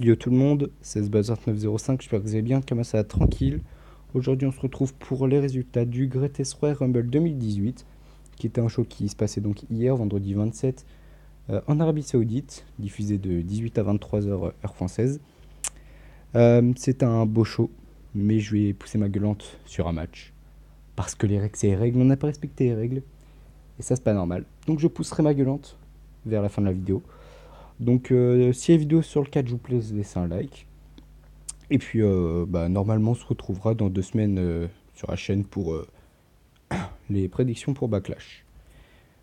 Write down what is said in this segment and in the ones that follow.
Yo tout le monde, c'est Sbuzzer905, j'espère que vous allez bien, comment ça va tranquille. Aujourd'hui on se retrouve pour les résultats du Greatest Royal Rumble 2018, qui était un show qui se passait donc hier, vendredi 27, en Arabie Saoudite, diffusé de 18 à 23 heures heure française. C'est un beau show, mais je vais pousser ma gueulante sur un match. Parce que les règles c'est les règles, on n'a pas respecté les règles, et ça c'est pas normal. Donc je pousserai ma gueulante vers la fin de la vidéo. Donc si la vidéo sur le 4 vous plaît, laissez un like. Et puis, normalement, on se retrouvera dans 2 semaines sur la chaîne pour les prédictions pour Backlash.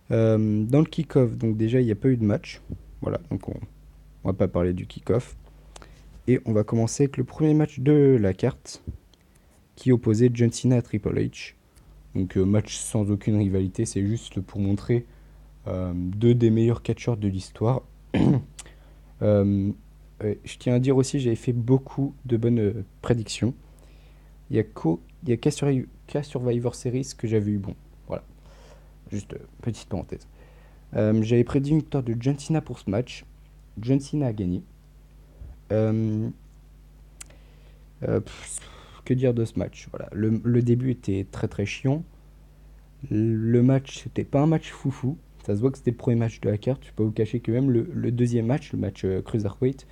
Dans le kick-off, donc déjà, il n'y a pas eu de match. Voilà, donc on va pas parler du kick-off. Et on va commencer avec le premier match de la carte qui opposait John Cena à Triple H. Donc, match sans aucune rivalité, c'est juste pour montrer deux des meilleurs catcheurs de l'histoire. Je tiens à dire aussi, j'avais fait beaucoup de bonnes prédictions. Il y a qu'à Survivor Series que j'avais eu bon. Voilà, juste petite parenthèse. J'avais prédit une victoire de John Cena pour ce match. John Cena a gagné. Euh, que dire de ce match? Voilà, le début était très très chiant. Le match, c'était pas un match foufou. Ça se voit que c'était le premier match de la carte. Je peux pas vous cacher que même le deuxième match, le match Cruiserweight,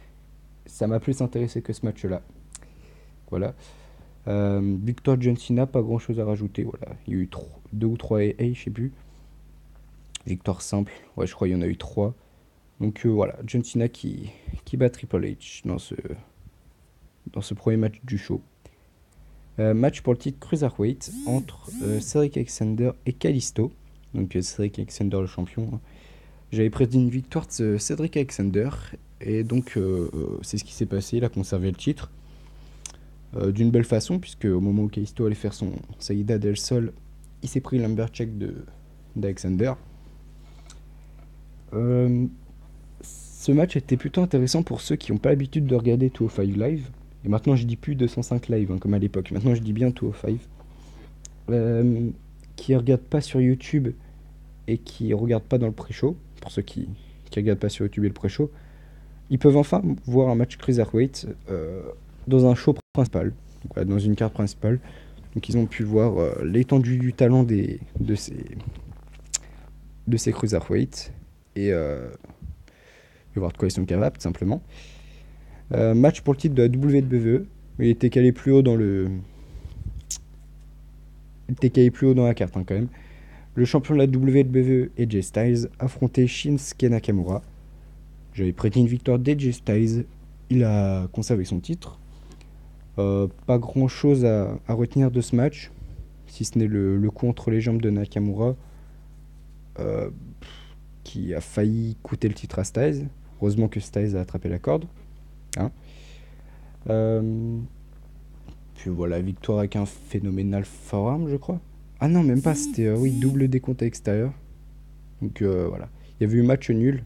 ça m'a plus intéressé que ce match-là. Voilà. Victoire John Cena, pas grand chose à rajouter. Voilà. Il y a eu 2 ou 3 AA, je sais plus. Victoire simple, ouais, je crois qu'il y en a eu 3. Donc voilà, John Cena qui bat Triple H dans ce premier match du show. Match pour le titre Cruiserweight entre Cedric Alexander et Kalisto. Donc Cedric Alexander le champion, hein. J'avais prédit une victoire de Cedric Alexander. Et donc c'est ce qui s'est passé, il a conservé le titre. D'une belle façon, puisque au moment où Kalisto allait faire son Saïda del Sol, il s'est pris l'Umbercheck d'Alexander. Ce match était plutôt intéressant pour ceux qui n'ont pas l'habitude de regarder 205 Live. Et maintenant, je dis plus 205 Live, hein, comme à l'époque. Maintenant, je dis bien 205. Qui ne regardent pas sur YouTube et qui ne regardent pas dans le pré-show. Pour ceux qui ne regardent pas sur YouTube et le pré-show, ils peuvent enfin voir un match Cruiserweight dans un show principal. Donc, voilà, dans une carte principale. Donc, ils ont pu voir l'étendue du talent de ces Cruiserweights. Et voir de quoi ils sont capables, tout simplement. Match pour le titre de la WWE. Il était calé plus haut dans le. Il était calé plus haut dans la carte, hein, quand même. Le champion de la WWE, AJ Styles, affrontait Shinsuke Nakamura. J'avais prédit une victoire d'AJ Styles. Il a conservé son titre. Pas grand chose à retenir de ce match, si ce n'est le coup entre les jambes de Nakamura, qui a failli coûter le titre à Styles. Heureusement que Styles a attrapé la corde. Hein. Puis voilà, victoire avec un phénoménal forearm, je crois. Ah non, même pas, c'était oui, double décompte à l'extérieur. Donc voilà. Il y avait eu match nul.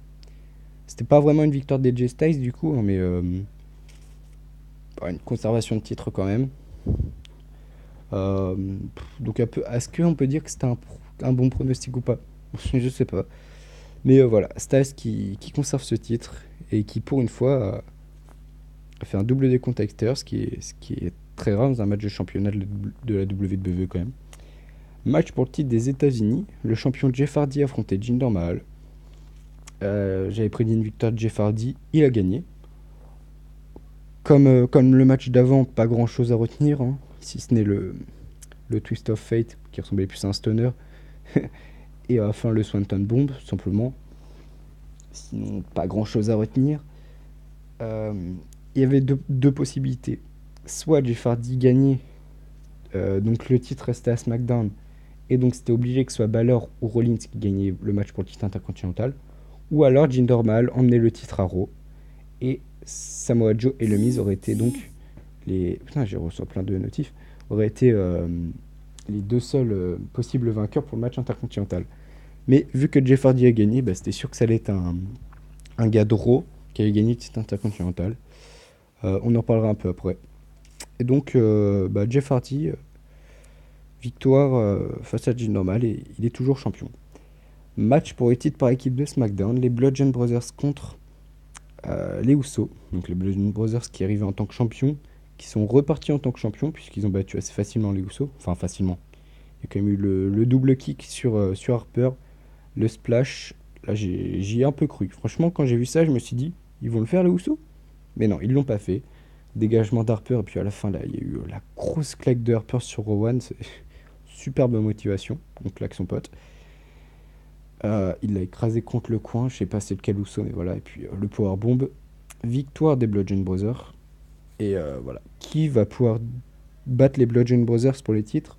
C'était pas vraiment une victoire des Styles du coup, hein, mais une conservation de titre quand même. Donc est-ce qu'on peut dire que c'était un bon pronostic ou pas? Je sais pas. Mais voilà, Styles qui conserve ce titre et qui pour une fois a fait un double décompte à l'extérieur, ce qui est très rare dans un match de championnat de la WWE quand même. Match pour le titre des États-Unis. Le champion Jeff Hardy affrontait Jinder Mahal. J'avais prédit une victoire de Jeff Hardy. Il a gagné. Comme le match d'avant, pas grand chose à retenir, hein, si ce n'est le Twist of Fate qui ressemblait plus à un stunner. Et à la fin, le Swanton Bomb, tout simplement. Sinon, pas grand chose à retenir. Il y avait deux possibilités. Soit Jeff Hardy gagnait, donc le titre restait à SmackDown, et donc c'était obligé que ce soit Balor ou Rollins qui gagnait le match pour le titre intercontinental. Ou alors Jinder Mahal emmenait le titre à Raw, et Samoa Joe et le Miz auraient été donc les... Putain, j'ai reçu plein de notifs. Auraient été les deux seuls possibles vainqueurs pour le match intercontinental. Mais vu que Jeff Hardy a gagné, c'était sûr que ça allait être un gars de Raw qui allait gagner le titre intercontinental. On en parlera un peu après. Et donc, Jeff Hardy, victoire face à Jinder Mahal, et il est toujours champion. Match pour les titres par équipe de SmackDown, les Bludgeon Brothers contre les Usos, donc les Bludgeon Brothers qui arrivaient en tant que champions, qui sont repartis en tant que champions, puisqu'ils ont battu assez facilement les Usos. Enfin, facilement. Il y a quand même eu le double kick sur Harper, le splash. Là, j'y ai un peu cru. Franchement, quand j'ai vu ça, je me suis dit, ils vont le faire les Usos? Mais non, ils l'ont pas fait. Dégagement d'Harper, et puis à la fin, là, il y a eu la grosse claque de Harper sur Rowan. C'est superbe motivation. On claque son pote. Il l'a écrasé contre le coin. Je sais pas c'est lequel Uso, mais voilà. Et puis le powerbomb. Victoire des Bludgeon Brothers. Et voilà. Qui va pouvoir battre les Bludgeon Brothers pour les titres?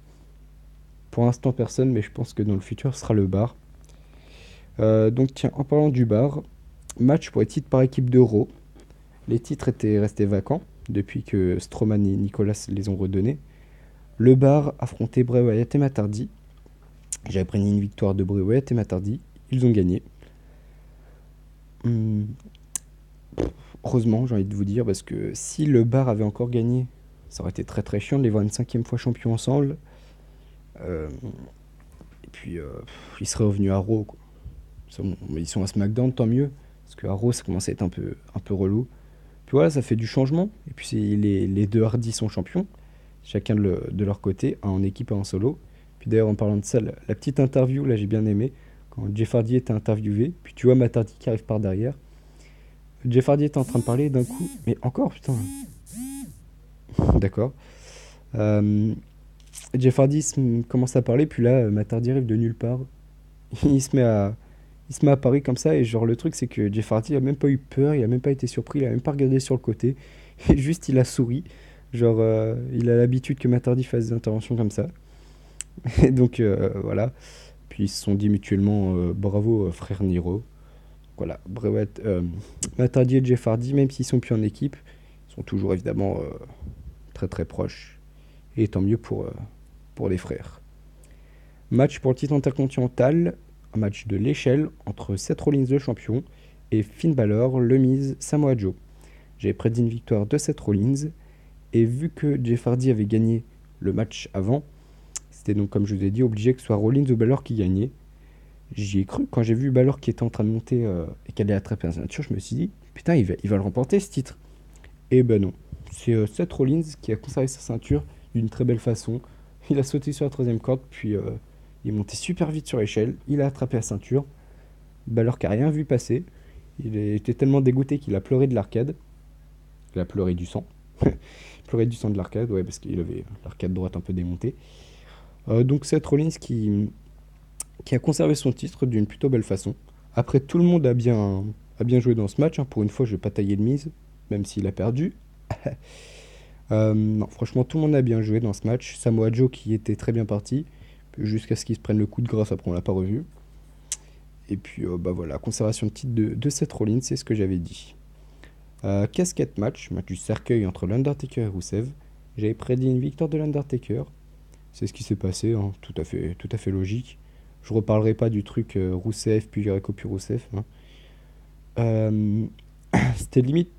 Pour l'instant, personne, mais je pense que dans le futur, ce sera le bar. Donc, tiens, en parlant du bar, match pour les titres par équipe de Raw. Les titres étaient restés vacants depuis que Strowman et Nicolas les ont redonnés. Le bar affrontait Bray Wyatt et Matt Hardy. J'avais pris une victoire de Bray Wyatt et Matt Hardy. Ils ont gagné. Hum, Heureusement, j'ai envie de vous dire, parce que si le bar avait encore gagné, ça aurait été très très chiant de les voir une cinquième fois champions ensemble. Euh, et puis, ils seraient revenus à Raw, quoi. Ils sont à SmackDown, tant mieux. Parce que à Raw, ça commence à être un peu relou. Puis voilà, ça fait du changement. Et puis les deux Hardy sont champions, chacun de leur côté, un en équipe et un en solo. Puis d'ailleurs, en parlant de ça, la petite interview, là, j'ai bien aimé. Quand Jeff Hardy était interviewé, puis tu vois Matt Hardy qui arrive par derrière. Jeff Hardy était en train de parler d'un coup. Mais encore, putain. D'accord. Euh, Jeff Hardy commence à parler, puis là, Matt Hardy arrive de nulle part. Il se met à, il se met à parler comme ça, et genre, le truc, c'est que Jeff Hardy a même pas eu peur, il a même pas été surpris, il a même pas regardé sur le côté. Et juste, il a souri. Genre, il a l'habitude que Matt Hardy fasse des interventions comme ça. Et donc, voilà. Puis ils se sont dit mutuellement bravo, frère Niro. Voilà, Brewett, Matt Hardy et Jeff Hardy, même s'ils sont plus en équipe, sont toujours évidemment très très proches. Et tant mieux pour les frères. Match pour le titre intercontinental, un match de l'échelle entre Seth Rollins le champion et Finn Balor, Le Miz, Samoa Joe. J'avais prédit une victoire de Seth Rollins, et vu que Jeff Hardy avait gagné le match avant, c'était donc, comme je vous ai dit, obligé que ce soit Rollins ou Balor qui gagnait. J'y ai cru. Quand j'ai vu Balor qui était en train de monter et qu'elle allait attraper la ceinture, je me suis dit, putain, il va le remporter ce titre. Et ben non. C'est Seth Rollins qui a conservé sa ceinture d'une très belle façon. Il a sauté sur la troisième corde, puis il est monté super vite sur l'échelle. Il a attrapé la ceinture. Balor qui a rien vu passer. Il était tellement dégoûté qu'il a pleuré de l'arcade. Il a pleuré du sang. Il pleurait du sang de l'arcade, ouais, parce qu'il avait l'arcade droite un peu démontée. Donc Seth Rollins qui a conservé son titre d'une plutôt belle façon. Après, tout le monde a bien joué dans ce match, hein. Pour une fois, je vais pas tailler de mise, même s'il a perdu. Non, franchement, tout le monde a bien joué dans ce match. Samoa Joe qui était très bien parti, jusqu'à ce qu'il se prenne le coup de grâce, après on l'a pas revu. Et puis, bah voilà, conservation de titre de Seth Rollins, c'est ce que j'avais dit. Casquette match du cercueil entre l'Undertaker et Rusev. J'avais prédit une victoire de l'Undertaker. C'est ce qui s'est passé, hein, tout à fait logique. Je reparlerai pas du truc Rousseff, puis Jericho, puis Rousseff, hein. Euh, C'était limite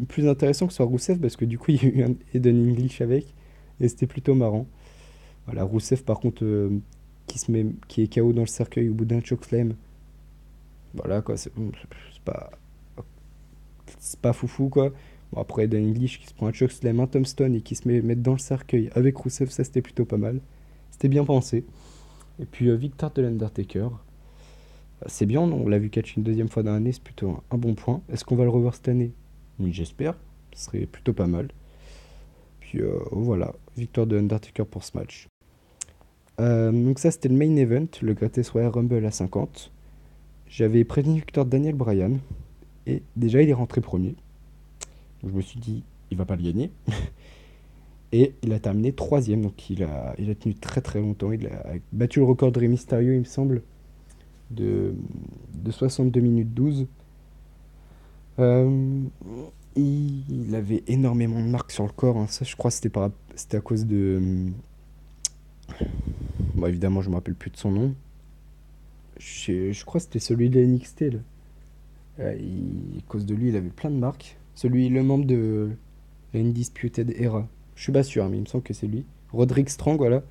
plus intéressant que ce soit Rousseff, parce que du coup, il y a eu un Eden English avec, et c'était plutôt marrant. Voilà, Rousseff, par contre, qui est KO dans le cercueil au bout d'un chokeslam. Voilà, quoi, pas, c'est pas foufou, quoi. Bon, après, Eden English qui se prend un chokeslam, un tombstone, et qui se met mettre dans le cercueil avec Rousseff, ça c'était plutôt pas mal. C'était bien pensé. Et puis, victoire de l'Undertaker. C'est bien, on l'a vu catch une deuxième fois dans l'année, c'est plutôt un bon point. Est-ce qu'on va le revoir cette année? Oui, j'espère. Ce serait plutôt pas mal. Puis voilà, victoire de Undertaker pour ce match. Donc ça, c'était le main event, le Greatest Royal Rumble à 50. J'avais prévenu une victoire de Daniel Bryan, et déjà il est rentré premier. Donc je me suis dit, il va pas le gagner. Et il a terminé troisième, donc il a tenu très très longtemps. Il a battu le record de Rey Mysterio, il me semble, de, de 62 minutes 12. Euh, il avait énormément de marques sur le corps, hein. Ça, je crois, c'était à cause de. Bon, évidemment, je me rappelle plus de son nom. Je crois que c'était celui de la NXT, là. À cause de lui, il avait plein de marques. Le membre de la Undisputed Era. Je suis pas sûr, mais il me semble que c'est lui. Roderick Strong, voilà.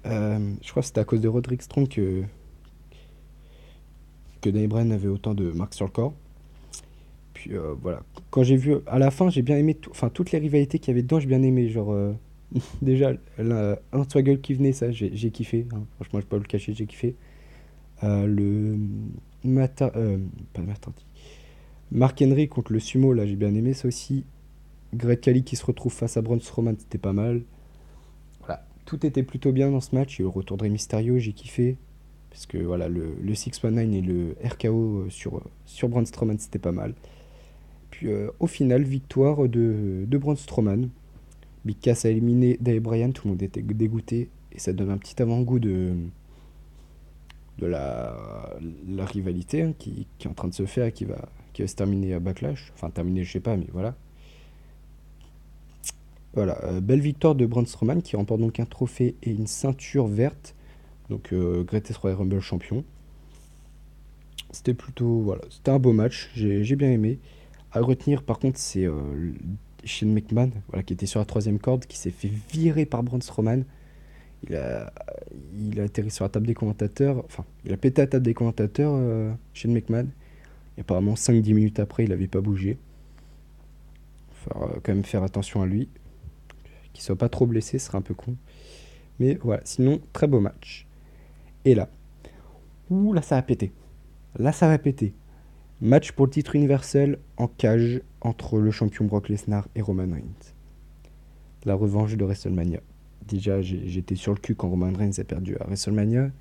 Je crois que c'était à cause de Roderick Strong que Daniel Bryan avait autant de marques sur le corps. Puis voilà. Quand j'ai vu à la fin, j'ai bien aimé enfin toutes les rivalités qu'il y avait dedans, j'ai bien aimé. Genre déjà un Swaggle qui venait, ça j'ai kiffé, hein. Franchement, je peux pas le cacher, j'ai kiffé. Le Mata, pas Matardi. Mark Henry contre le Sumo, là j'ai bien aimé ça aussi. Great Khali qui se retrouve face à Braun Strowman, c'était pas mal. Voilà, tout était plutôt bien dans ce match. Et le retour de Rey Mysterio, j'ai kiffé. Parce que voilà, le 619 et le RKO sur Braun Strowman, c'était pas mal. Puis au final, victoire de Braun Strowman. Big Cass a éliminé Dave Bryan, tout le monde était dégoûté. Et ça donne un petit avant-goût de la rivalité, hein, qui est en train de se faire et qui va se terminer à Backlash. Enfin, terminer, je sais pas, mais voilà. Voilà, belle victoire de Braun Strowman qui remporte donc un trophée et une ceinture verte. Donc Greatest Royal Rumble champion. C'était plutôt, voilà, c'était un beau match, j'ai bien aimé. À retenir par contre, c'est Shane McMahon, voilà, qui était sur la troisième corde, qui s'est fait virer par Braun Strowman. Il a, il a atterri sur la table des commentateurs, enfin, il a pété la table des commentateurs, Shane McMahon. Et apparemment, 5-10 minutes après, il n'avait pas bougé. Faut quand même faire attention à lui. Qu'il soit pas trop blessé, ce serait un peu con. Mais voilà, sinon, très beau match. Et là, ouh, là ça va péter. Là ça va péter. Match pour le titre universel en cage entre le champion Brock Lesnar et Roman Reigns. La revanche de WrestleMania. Déjà, j'étais sur le cul quand Roman Reigns a perdu à WrestleMania.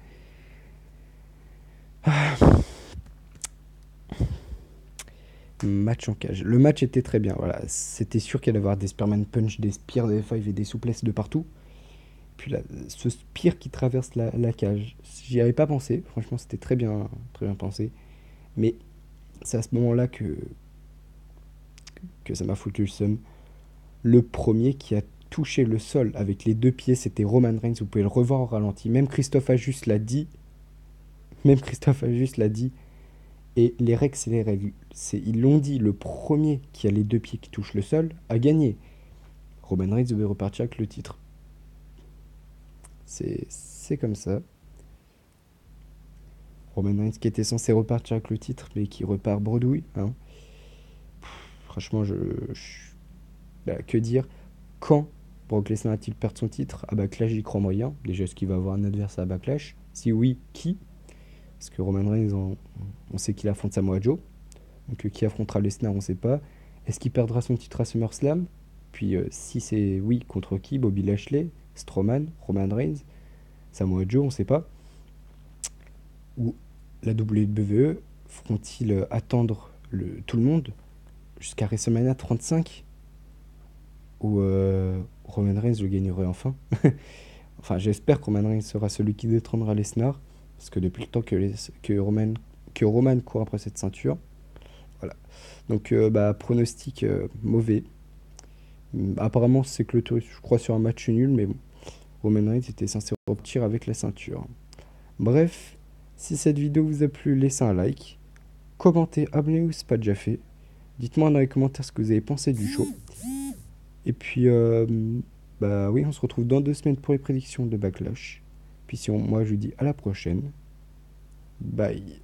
Match en cage. Le match était très bien. Voilà, c'était sûr qu'il allait y avoir des Spearman Punch, des Spears, des F5 et des souplesses de partout. Puis là, ce Spear qui traverse la cage. J'y avais pas pensé. Franchement, c'était très bien pensé. Mais c'est à ce moment-là que ça m'a foutu le seum. Le premier qui a touché le sol avec les deux pieds, c'était Roman Reigns. Vous pouvez le revoir au ralenti. Même Christophe Ajus l'a dit. Même Christophe Ajus l'a dit. Et les règles, c'est les règles. Ils l'ont dit. Le premier qui a les deux pieds qui touchent le sol a gagné. Roman Reigns devait repartir avec le titre. C'est comme ça. Roman Reigns qui était censé repartir avec le titre, mais qui repart bredouille, hein. Franchement, bah, que dire? Quand Brock Lesnar a-t-il perdu son titre? À Backlash, j'y crois moyen. Déjà, est-ce qu'il va avoir un adversaire à Backlash? Si oui, qui? Parce que Roman Reigns, on sait qu'il affronte Samoa Joe. Donc qui affrontera Lesnar, on ne sait pas. Est-ce qu'il perdra son titre à SummerSlam? Puis si c'est oui, contre qui? Bobby Lashley, Strowman, Roman Reigns, Samoa Joe, on ne sait pas. Ou la WWE feront-ils attendre tout le monde jusqu'à WrestleMania 35? Où Roman Reigns le gagnerait enfin. Enfin, j'espère que Roman Reigns sera celui qui détrônera Lesnar. Parce que depuis le temps que Roman court après cette ceinture. Voilà. Donc, bah, pronostic mauvais. Apparemment, c'est clôturé, je crois, sur un match nul. Mais bon, Roman Reigns était censé repartir avec la ceinture. Bref, si cette vidéo vous a plu, laissez un like. Commentez, abonnez-vous si ce n'est pas déjà fait. Dites-moi dans les commentaires ce que vous avez pensé du show. Et puis, bah oui, on se retrouve dans 2 semaines pour les prédictions de Backlash. Puis moi, je vous dis à la prochaine. Bye.